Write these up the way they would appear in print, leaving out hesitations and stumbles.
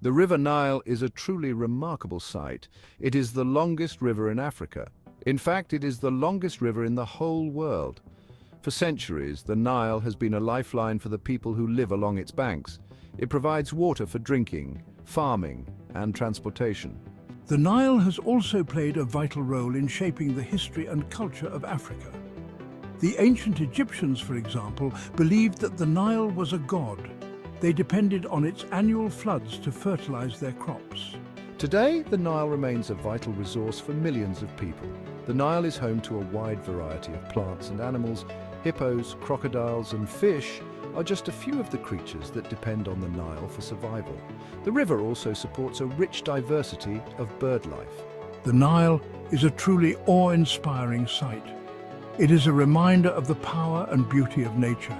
The River Nile is a truly remarkable sight. It is the longest river in Africa. In fact, it is the longest river in the whole world. For centuries, the Nile has been a lifeline for the people who live along its banks. It provides water for drinking, farming, and transportation. The Nile has also played a vital role in shaping the history and culture of Africa. The ancient Egyptians, for example, believed that the Nile was a god. They depended on its annual floods to fertilize their crops. Today, the Nile remains a vital resource for millions of people. The Nile is home to a wide variety of plants and animals. Hippos, crocodiles, and fish are just a few of the creatures that depend on the Nile for survival. The river also supports a rich diversity of bird life. The Nile is a truly awe-inspiring sight. It is a reminder of the power and beauty of nature.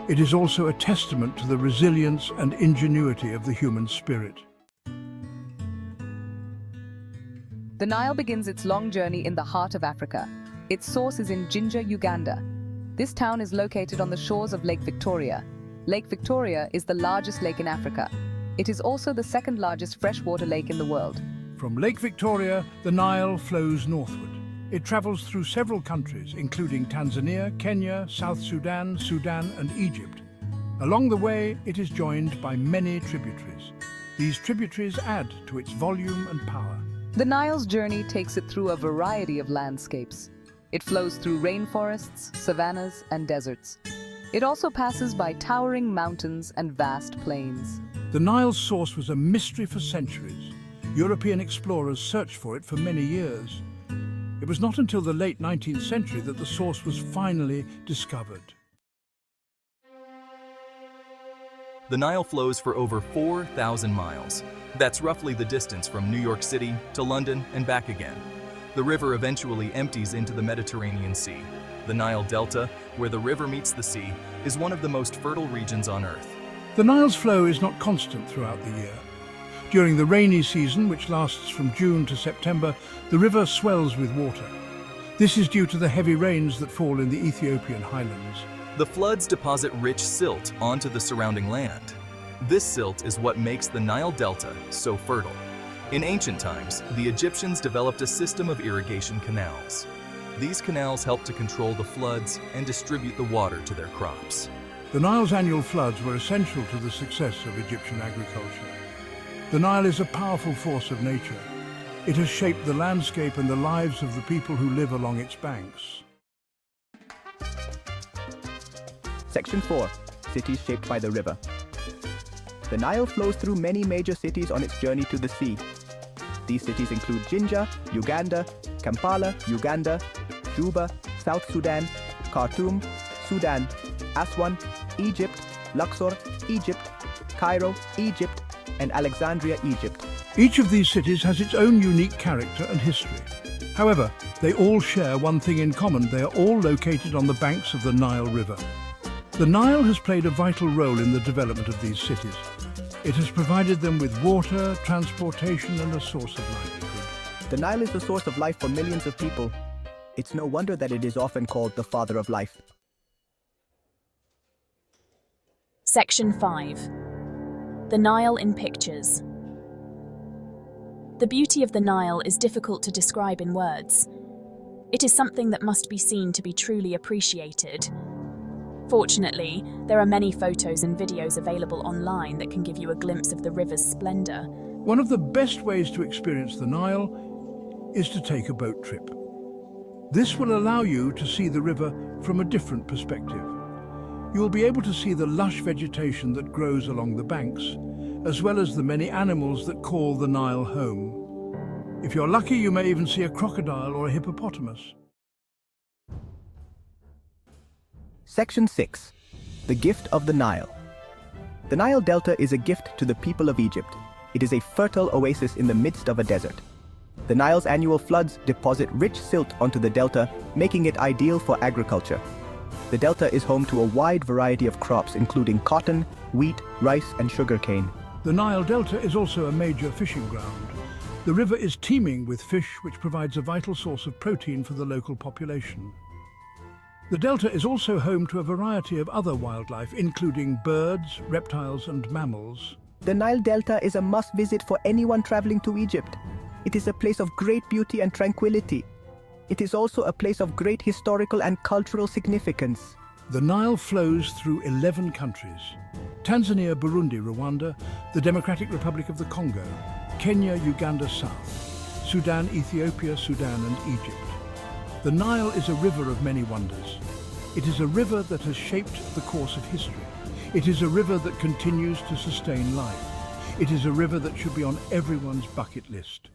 It is also a testament to the resilience and ingenuity of the human spirit. The Nile begins its long journey in the heart of Africa. Its source is in Jinja, Uganda. This town is located on the shores of Lake Victoria. Lake Victoria is the largest lake in Africa. It is also the second largest freshwater lake in the world. From Lake Victoria, the Nile flows northward. It travels through several countries, including Tanzania, Kenya, South Sudan, Sudan, and Egypt. Along the way, it is joined by many tributaries. These tributaries add to its volume and power. The Nile's journey takes it through a variety of landscapes. It flows through rainforests, savannas, and deserts. It also passes by towering mountains and vast plains. The Nile's source was a mystery for centuries. European explorers searched for it for many years. It was not until the late 19th century that the source was finally discovered. The Nile flows for over 4,000 miles. That's roughly the distance from New York City to London and back again. The river eventually empties into the Mediterranean Sea. The Nile Delta, where the river meets the sea, is one of the most fertile regions on Earth. The Nile's flow is not constant throughout the year. During the rainy season, which lasts from June to September, the river swells with water. This is due to the heavy rains that fall in the Ethiopian highlands. The floods deposit rich silt onto the surrounding land. This silt is what makes the Nile Delta so fertile. In ancient times, the Egyptians developed a system of irrigation canals. These canals help to control the floods and distribute the water to their crops. The Nile's annual floods were essential to the success of Egyptian agriculture. The Nile is a powerful force of nature. It has shaped the landscape and the lives of the people who live along its banks. Section 4. Cities shaped by the river. The Nile flows through many major cities on its journey to the sea. These cities include Jinja, Uganda, Kampala, Uganda, Juba, South Sudan, Khartoum, Sudan, Aswan, Egypt, Luxor, Egypt, Cairo, Egypt, and Alexandria, Egypt. Each of these cities has its own unique character and history. However, they all share one thing in common: they are all located on the banks of the Nile River. The Nile has played a vital role in the development of these cities. It has provided them with water, transportation, and a source of livelihood. The Nile is the source of life for millions of people. It's no wonder that it is often called the father of life. Section 5. The Nile in pictures. The beauty of the Nile is difficult to describe in words. It is something that must be seen to be truly appreciated. Fortunately, there are many photos and videos available online that can give you a glimpse of the river's splendor. One of the best ways to experience the Nile is to take a boat trip. This will allow you to see the river from a different perspective. You will be able to see the lush vegetation that grows along the banks, as well as the many animals that call the Nile home. If you're lucky, you may even see a crocodile or a hippopotamus. Section 6. The gift of the Nile. The Nile Delta is a gift to the people of Egypt. It is a fertile oasis in the midst of a desert. The Nile's annual floods deposit rich silt onto the delta, making it ideal for agriculture. The delta is home to a wide variety of crops, including cotton, wheat, rice, and sugarcane. The Nile Delta is also a major fishing ground. The river is teeming with fish, which provides a vital source of protein for the local population. The delta is also home to a variety of other wildlife, including birds, reptiles, and mammals. The Nile Delta is a must-visit for anyone traveling to Egypt. It is a place of great beauty and tranquility. It is also a place of great historical and cultural significance. The Nile flows through 11 countries: Tanzania, Burundi, Rwanda, the Democratic Republic of the Congo, Kenya, Uganda South, Sudan, Ethiopia, Sudan and Egypt. The Nile is a river of many wonders. It is a river that has shaped the course of history. It is a river that continues to sustain life. It is a river that should be on everyone's bucket list.